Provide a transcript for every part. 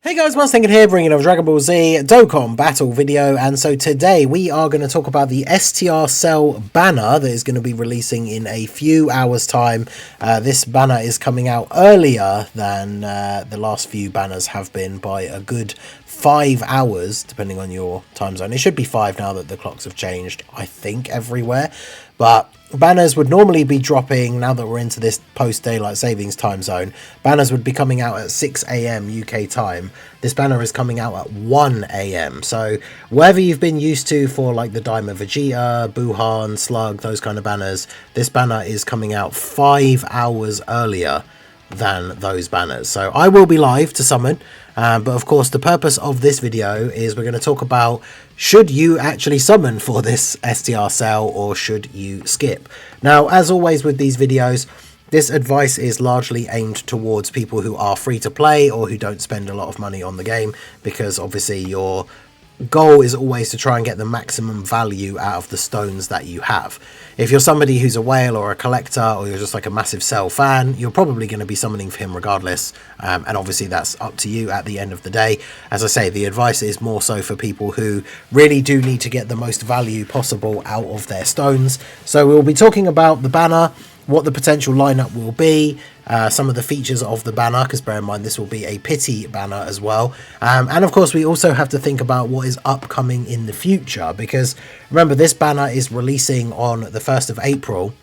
Hey guys, Mustang here, bringing a Dragon Ball Z Dokkan battle video, and so today we are going to talk about the STR Cell banner that is going to be releasing in a few hours time. This banner is coming out earlier than the last few banners have been by a good 5 hours, depending on your time zone. It should be 5 now that the clocks have changed, I think, everywhere. But banners would normally be dropping, now that we're into this post-daylight savings time zone, banners would be coming out at 6 AM UK time. This banner is coming out at 1 AM. So wherever you've been used to for like the Diamond Vegeta, Buhan, Slug, those kind of banners, this banner is coming out 5 hours earlier than those banners. So I will be live to summon, but of course the purpose of this video is we're going to talk about, should you actually summon for this STR cell or should you skip? Now, as always with these videos, this advice is largely aimed towards people who are free to play or who don't spend a lot of money on the game, because obviously your goal is always to try and get the maximum value out of the stones that you have. If you're somebody who's a whale or a collector, or you're just like a massive Cell fan, you're probably going to be summoning for him regardless, and obviously that's up to you at the end of the day. As I say, the advice is more so for people who really do need to get the most value possible out of their stones. So we'll be talking about the banner, what the potential lineup will be, some of the features of the banner, because bear in mind this will be a pity banner as well, and of course we also have to think about what is upcoming in the future, because remember, this banner is releasing on the 1st of April.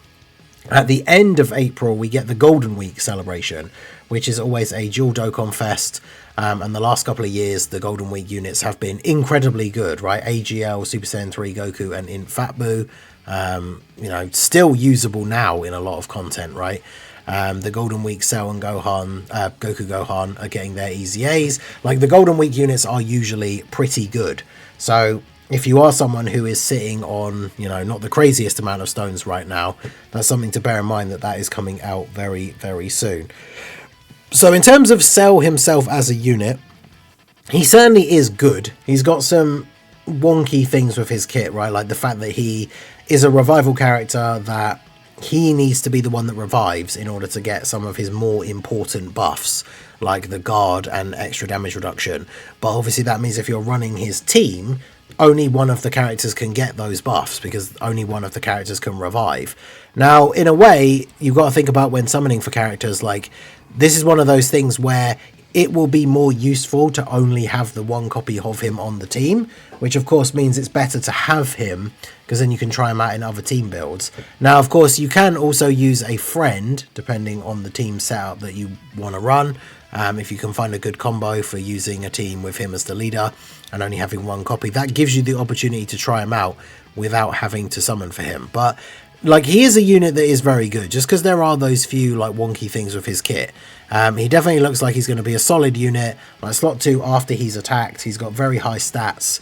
At the end of April we get the Golden Week celebration, which is always a dual Dokkan fest, and the last couple of years the Golden Week units have been incredibly good, right? AGL, Super Saiyan 3 Goku and Int Fat Buu, you know, still usable now in a lot of content, right? The Golden Week Cell and Gohan, Goku Gohan are getting their easy A's. Like, the Golden Week units are usually pretty good. So if you are someone who is sitting on, you know, not the craziest amount of stones right now, that's something to bear in mind, that is coming out very, very soon. So in terms of Cell himself as a unit, he certainly is good. He's got some wonky things with his kit, right? Like the fact that he is a revival character, that he needs to be the one that revives in order to get some of his more important buffs, like the guard and extra damage reduction. But obviously that means if you're running his team, only one of the characters can get those buffs, because only one of the characters can revive. Now, in a way, you've got to think about when summoning for characters, like, this is one of those things where it will be more useful to only have the one copy of him on the team, which of course means it's better to have him, because then you can try him out in other team builds. Now, of course, you can also use a friend, depending on the team setup that you want to run. If you can find a good combo for using a team with him as the leader and only having one copy, that gives you the opportunity to try him out without having to summon for him. But like, he is a unit that is very good, just because there are those few like wonky things with his kit. He definitely looks like he's going to be a solid unit. Like slot 2 after he's attacked, he's got very high stats.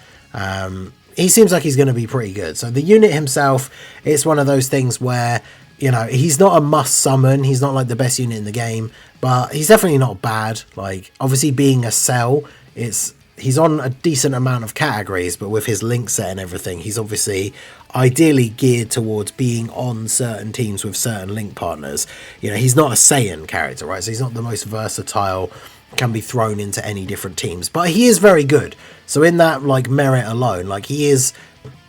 He seems like he's going to be pretty good. So the unit himself, it's one of those things where, you know, he's not a must summon. He's not like the best unit in the game, but he's definitely not bad. Like, obviously being a Cell, he's on a decent amount of categories, but with his link set and everything, he's obviously ideally geared towards being on certain teams with certain link partners. You know, he's not a Saiyan character, right? So he's not the most versatile, can be thrown into any different teams, but he is very good. So in that like merit alone, like, he is,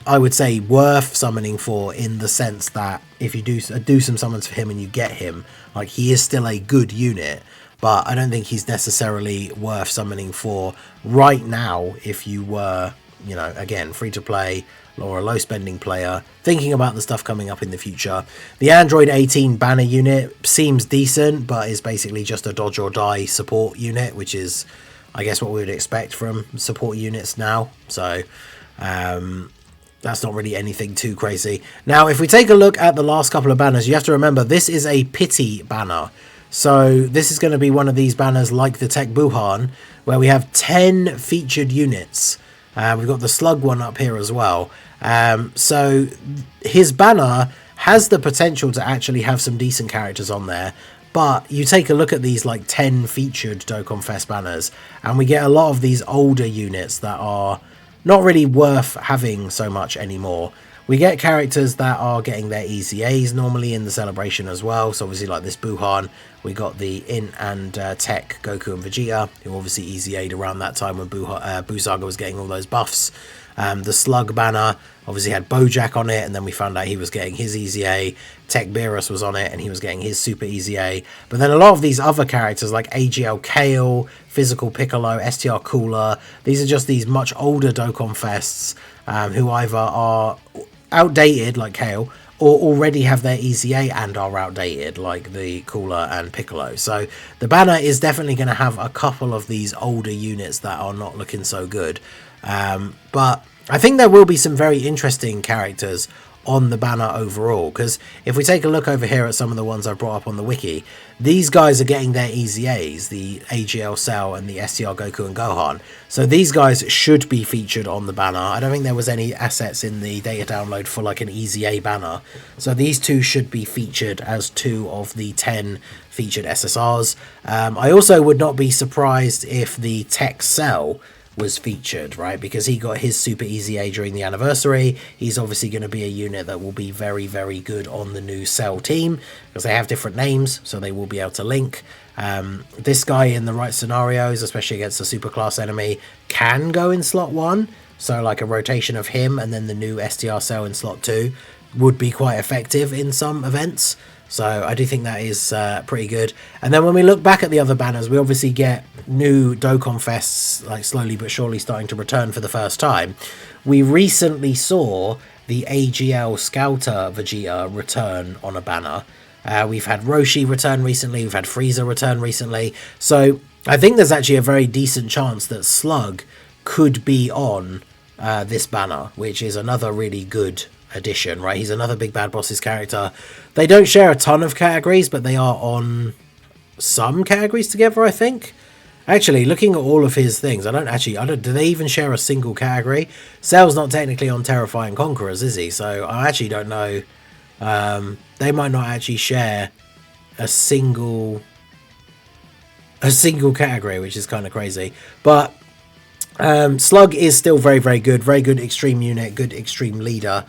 I would say, worth summoning for, in the sense that if you do some summons for him and you get him, like, he is still a good unit. But I don't think he's necessarily worth summoning for right now if you were, you know, again, free to play or a low spending player thinking about the stuff coming up in the future. The Android 18 banner unit seems decent, but is basically just a dodge or die support unit, which is, I guess, what we would expect from support units now. So that's not really anything too crazy. Now, if we take a look at the last couple of banners, you have to remember this is a pity banner. So this is going to be one of these banners like the Tech Buhan, where we have 10 featured units. We've got the Slug one up here as well. So his banner has the potential to actually have some decent characters on there. But you take a look at these like 10 featured Dokkan Fest banners, and we get a lot of these older units that are not really worth having so much anymore. We get characters that are getting their easy A's normally in the celebration as well. So obviously like this Buhan We got the Int and Tech Goku and Vegeta, who obviously easy A'd around that time when Buu Saga was getting all those buffs. The Slug banner obviously had Bojack on it, and then we found out he was getting his easy A. Tech Beerus was on it, and he was getting his super easy A. But then a lot of these other characters like AGL Kale, Physical Piccolo, STR Cooler, these are just these much older Dokkan Fests who either are outdated like Kale, or already have their easy A and are outdated like the Cooler and Piccolo. So the banner is definitely going to have a couple of these older units that are not looking so good. But I think there will be some very interesting characters on the banner overall, because if we take a look over here at some of the ones I brought up on the wiki, these guys are getting their easy A's, the AGL Cell and the STR Goku and Gohan. So these guys should be featured on the banner. I don't think there was any assets in the data download for like an easy A banner. So these two should be featured as 2 of the 10 featured SSRs. I also would not be surprised if the Tech Cell was featured, right, because he got his super easy A during the anniversary. He's obviously going to be a unit that will be very, very good on the new Cell team, because they have different names, so they will be able to link. This guy in the right scenarios, especially against a super class enemy, can go in slot 1, so like a rotation of him and then the new STR Cell in slot 2 would be quite effective in some events. So I do think that is pretty good. And then when we look back at the other banners, we obviously get new Dokkan Fests, like slowly but surely starting to return for the first time. We recently saw the AGL Scouter Vegeta return on a banner. We've had Roshi return recently, we've had Frieza return recently. So I think there's actually a very decent chance that Slug could be on this banner, which is another really good addition, right? He's another Big Bad Boss's character. They don't share a ton of categories, but they are on some categories together, I think. Actually, looking at all of his things, I don't, do they even share a single category? Cell's not technically on Terrifying Conquerors, is he? So I actually don't know. They might not actually share a single category, which is kind of crazy. But Slug is still very, very good extreme unit, good extreme leader.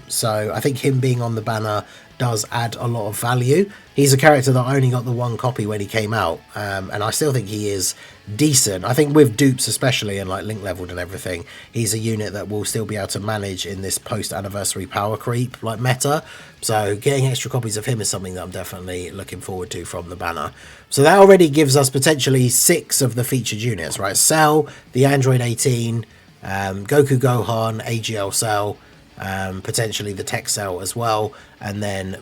So I think him being on the banner does add a lot of value. He's a character that I only got the 1 copy when he came out, and I still think he is decent. I think with dupes especially, and like link leveled and everything, he's a unit that will still be able to manage in this post-anniversary power creep like meta. So getting extra copies of him is something that I'm definitely looking forward to from the banner. So that already gives us potentially 6 of the featured units, right? Cell, the Android 18, Goku Gohan, AGL Cell, potentially the Tech Cell as well, and then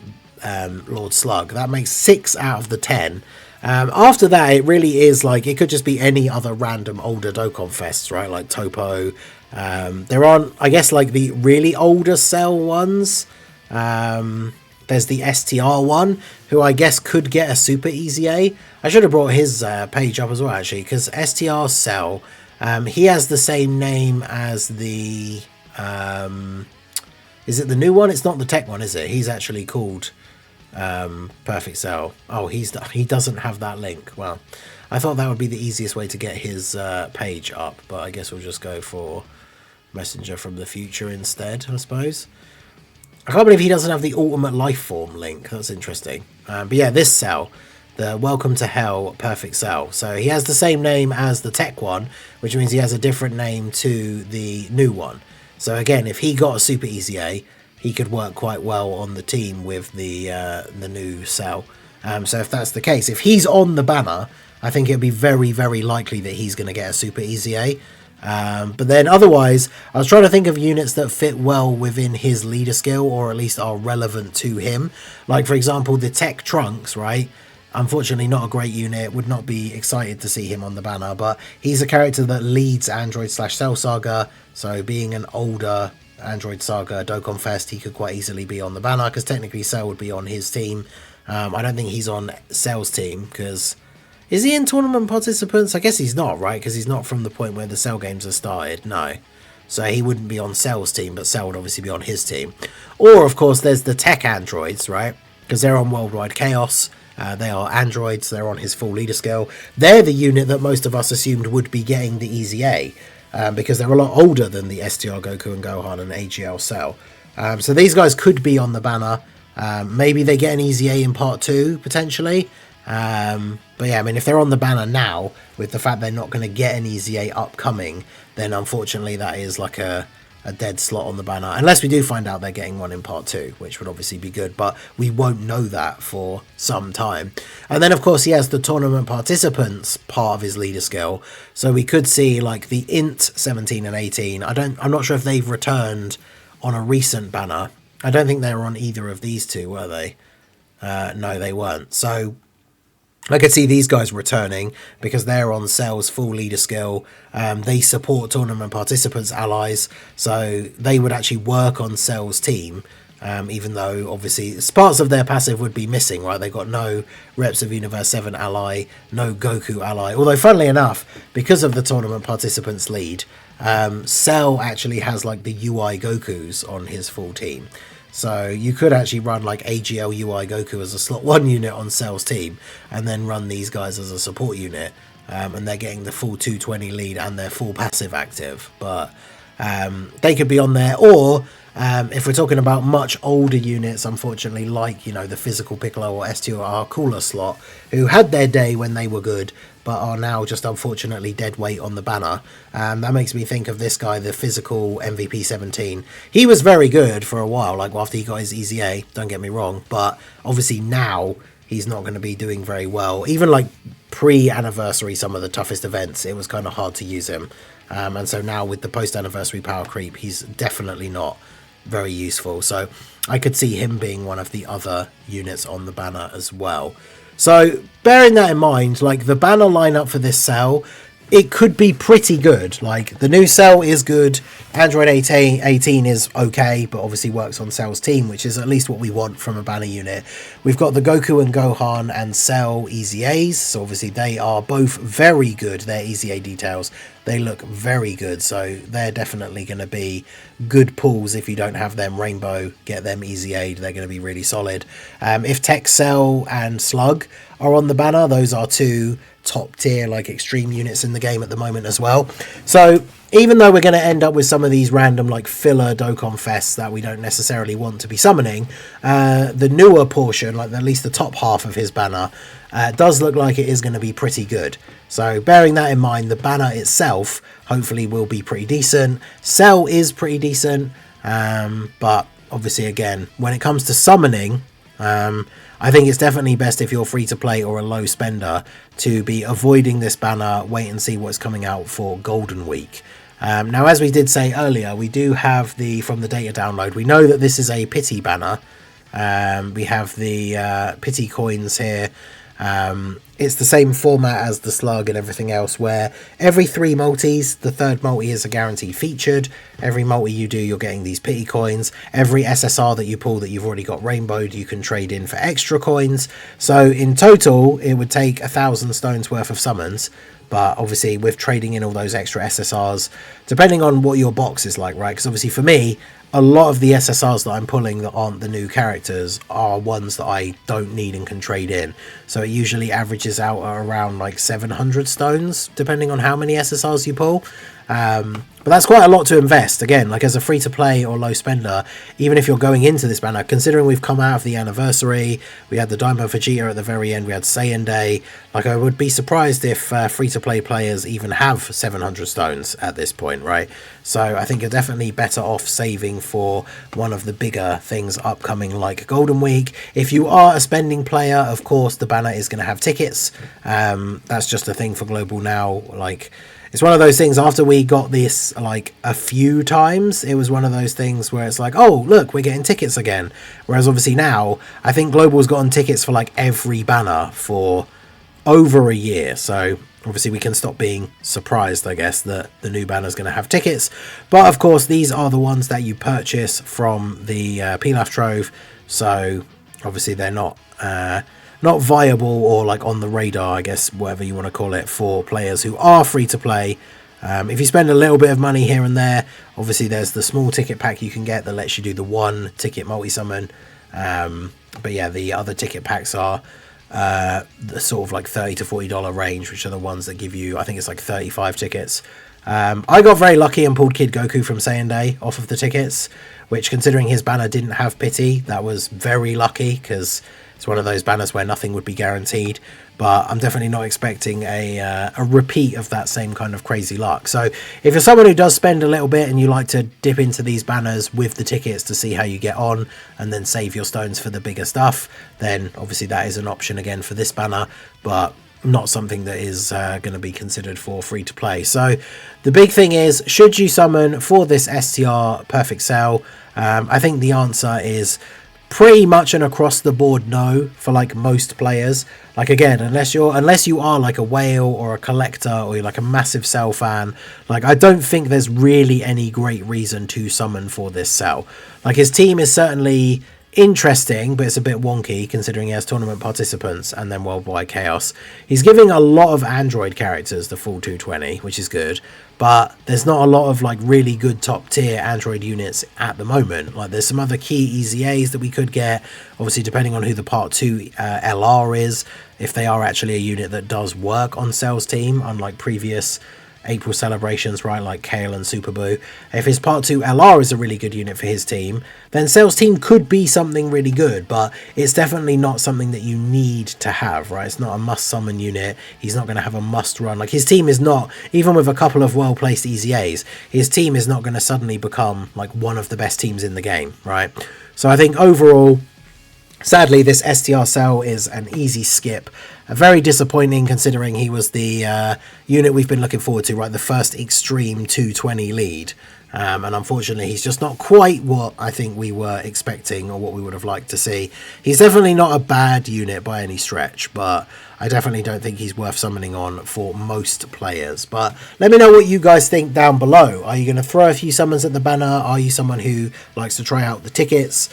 Lord Slug. That makes 6 out of the 10. After that, it really is like, it could just be any other random older Dokkan Fests, right? Like Topo. There aren't, I guess, like the really older Cell ones. There's the STR one, who I guess could get a super easy A. I should have brought his page up as well, actually, because STR Cell, he has the same name as the... is it the new one? It's not the Tech one, is it? He's actually called Perfect Cell. Oh, he doesn't have that link. Well, I thought that would be the easiest way to get his page up, but I guess we'll just go for Messenger from the Future instead, I suppose. I can't believe he doesn't have the Ultimate Life Form link. That's interesting. But yeah, this Cell, the Welcome to Hell Perfect Cell. So he has the same name as the Tech one, which means he has a different name to the new one. So again, if he got a super easy A, he could work quite well on the team with the new Cell. So if that's the case, if he's on the banner, I think it'd be very, very likely that he's going to get a super easy A. But then otherwise, I was trying to think of units that fit well within his leader skill, or at least are relevant to him. Like, for example, the Tech Trunks, right? Unfortunately, not a great unit. Would not be excited to see him on the banner, but he's a character that leads Android/Cell Saga. So being an older Android Saga Dokkan Fest, he could quite easily be on the banner, because technically Cell would be on his team. I don't think he's on Cell's team, because... Is he in tournament participants? I guess he's not, right? Because he's not from the point where the Cell games are started. No. So he wouldn't be on Cell's team, but Cell would obviously be on his team. Or, of course, there's the Tech Androids, right? Because they're on Worldwide Chaos. They are androids. They're on his full leader skill. They're the unit that most of us assumed would be getting the easy A. Because they're a lot older than the STR Goku and Gohan and AGL Cell. So these guys could be on the banner. Maybe they get an easy A in part 2, potentially. But yeah, I mean, if they're on the banner now, with the fact they're not going to get an EZA upcoming, then unfortunately that is like a dead slot on the banner. Unless we do find out they're getting one in part 2, which would obviously be good, but we won't know that for some time. And then, of course, he has the tournament participants part of his leader skill. So we could see like the Int 17 and 18. I'm not sure if they've returned on a recent banner. I don't think they were on either of these two, were they? No, they weren't. So I could see these guys returning because they're on Cell's full leader skill. They support tournament participants' allies, so they would actually work on Cell's team, even though obviously parts of their passive would be missing, right? They got no Reps of Universe 7 ally, no Goku ally. Although, funnily enough, because of the tournament participants lead, Cell actually has like the UI Gokus on his full team. So you could actually run like AGL UI Goku as a slot 1 unit on Cell's team, and then run these guys as a support unit, and they're getting the full 220 lead and their full passive active. But they could be on there, or if we're talking about much older units, unfortunately, like, you know, the physical Piccolo or STR cooler slot, who had their day when they were good, but are now just unfortunately dead weight on the banner. That makes me think of this guy, the physical MVP 17. He was very good for a while, like after he got his EZA, don't get me wrong, but obviously now he's not going to be doing very well. Even like pre-anniversary, some of the toughest events, it was kind of hard to use him. And so now with the post-anniversary power creep, he's definitely not very useful. So I could see him being one of the other units on the banner as well. So bearing that in mind, like the banner lineup for this cell, it could be pretty good. Like the new Cell is good, Android 18 is okay, but obviously works on Cell's team, which is at least what we want from a banner unit. We've got the Goku and Gohan and Cell EZAs, so obviously they are both very good. Their EZA details, they look very good, so they're definitely going to be good pulls. If you don't have them Rainbow, get them EZA'd, they're going to be really solid. If Tech, Cell and Slug are on the banner, those are two top tier like extreme units in the game at the moment as well. So even though we're going to end up with some of these random like filler Dokkan fests that we don't necessarily want to be summoning, the newer portion, like at least the top half of his banner, does look like it is going to be pretty good. So bearing that in mind, the banner itself hopefully will be pretty decent. Cell is pretty decent, but obviously again, when it comes to summoning, I think it's definitely best if you're free to play or a low spender to be avoiding this banner, wait and see what's coming out for Golden Week. Now, as we did say earlier, we do have from the data download, we know that this is a pity banner. We have the pity coins here. It's the same format as the Slug and everything else, where every 3 multis, the third multi is a guaranteed featured. Every multi you do, you're getting these pity coins. Every SSR that you pull that you've already got rainbowed, you can trade in for extra coins. So in total, it would take 1,000 stones worth of summons. But obviously with trading in all those extra SSRs, depending on what your box is like, right? Because obviously for me, a lot of the SSRs that I'm pulling that aren't the new characters are ones that I don't need and can trade in. So it usually averages out at around like 700 stones, depending on how many SSRs you pull. But that's quite a lot to invest. Again, like as a free-to-play or low spender, even if you're going into this banner, considering we've come out of the anniversary, we had the Diamond Vegeta at the very end, we had Saiyan Day, like I would be surprised if free-to-play players even have 700 stones at this point, right? So I think you're definitely better off saving for one of the bigger things upcoming like Golden Week. If you are a spending player, of course, the banner is going to have tickets. That's just a thing for Global now. Like, it's one of those things, after we got this like a few times, it was one of those things where it's like, oh, look, we're getting tickets again. Whereas obviously now, I think Global's gotten tickets for like every banner for over a year. So obviously we can stop being surprised, I guess, that the new banner is going to have tickets. But of course, these are the ones that you purchase from the Pilaf Trove. So obviously they're not viable or like on the radar, I guess, whatever you want to call it, for players who are free to play. If you spend a little bit of money here and there, obviously there's the small ticket pack you can get that lets you do the 1 ticket multi-summon. But yeah, the other ticket packs are the sort of like $30 to $40 range, which are the ones that give you, I think it's like 35 tickets. I got very lucky and pulled Kid Goku from Saiyan Day off of the tickets, which, considering his banner didn't have pity, that was very lucky, because It's one of those banners where nothing would be guaranteed, but I'm definitely not expecting a repeat of that same kind of crazy luck. So if you're someone who does spend a little bit and you like to dip into these banners with the tickets to see how you get on and then save your stones for the bigger stuff, then obviously that is an option again for this banner, but not something that is going to be considered for free to play. So the big thing is, should you summon for this STR perfect sale? I think the answer is pretty much an across the board no for like most players. Like again, unless you are like a whale or a collector or you're like a massive Cell fan, like I don't think there's really any great reason to summon for this Cell. Like his team is certainly interesting, but it's a bit wonky considering he has tournament participants and then worldwide chaos. He's giving a lot of Android characters the full 220, which is good, but there's not a lot of like really good top tier Android units at the moment. Like there's some other key EZAs that we could get, obviously depending on who the part 2 LR is, if they are actually a unit that does work on Cell's team, unlike previous April celebrations, right, like Kale and Superboo. If his part 2 LR is a really good unit for his team, then Cell's team could be something really good, but it's definitely not something that you need to have, right? It's not a must summon unit. He's not going to have a must run. Like his team is not, even with a couple of well placed EZAs, his team is not going to suddenly become like one of the best teams in the game, right? So I think overall, sadly, this STR Cell is an easy skip. Very disappointing considering he was the unit we've been looking forward to, right? The first extreme 220 lead. And unfortunately, he's just not quite what I think we were expecting or what we would have liked to see. He's definitely not a bad unit by any stretch, but I definitely don't think he's worth summoning on for most players. But let me know what you guys think down below. Are you going to throw a few summons at the banner? Are you someone who likes to try out the tickets?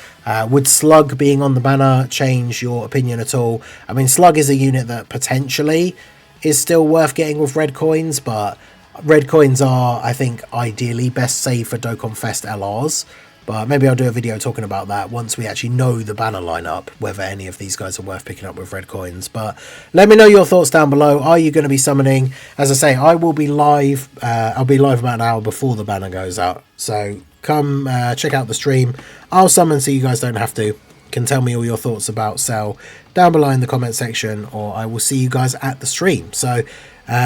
Would Slug being on the banner change your opinion at all? I mean, Slug is a unit that potentially is still worth getting with red coins, but red coins are, I think, ideally best saved for Dokkan Fest LRs. But maybe I'll do a video talking about that once we actually know the banner lineup, whether any of these guys are worth picking up with red coins. But let me know your thoughts down below. Are you going to be summoning? As I say, I will be live. I'll be live about an hour before the banner goes out. So come check out the stream. I'll summon so you guys don't have to. You can tell me all your thoughts about Cell down below in the comment section, or I will see you guys at the stream. So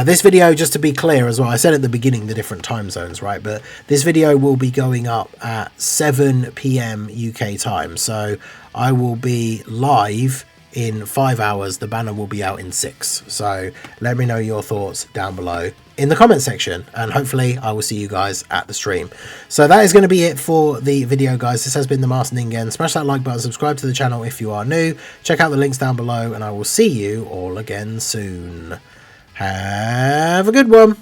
this video, just to be clear as well, I said at the beginning the different time zones, right? But this video will be going up at 7 PM UK time. So I will be live in 5 hours. The banner will be out in 6. So let me know your thoughts down below in the comment section, and hopefully I will see you guys at the stream. So that is going to be it for the video, guys. This has been the Master Ningen. Smash that like button, subscribe to the channel if you are new, check out the links down below, and I will see you all again soon. Have a good one.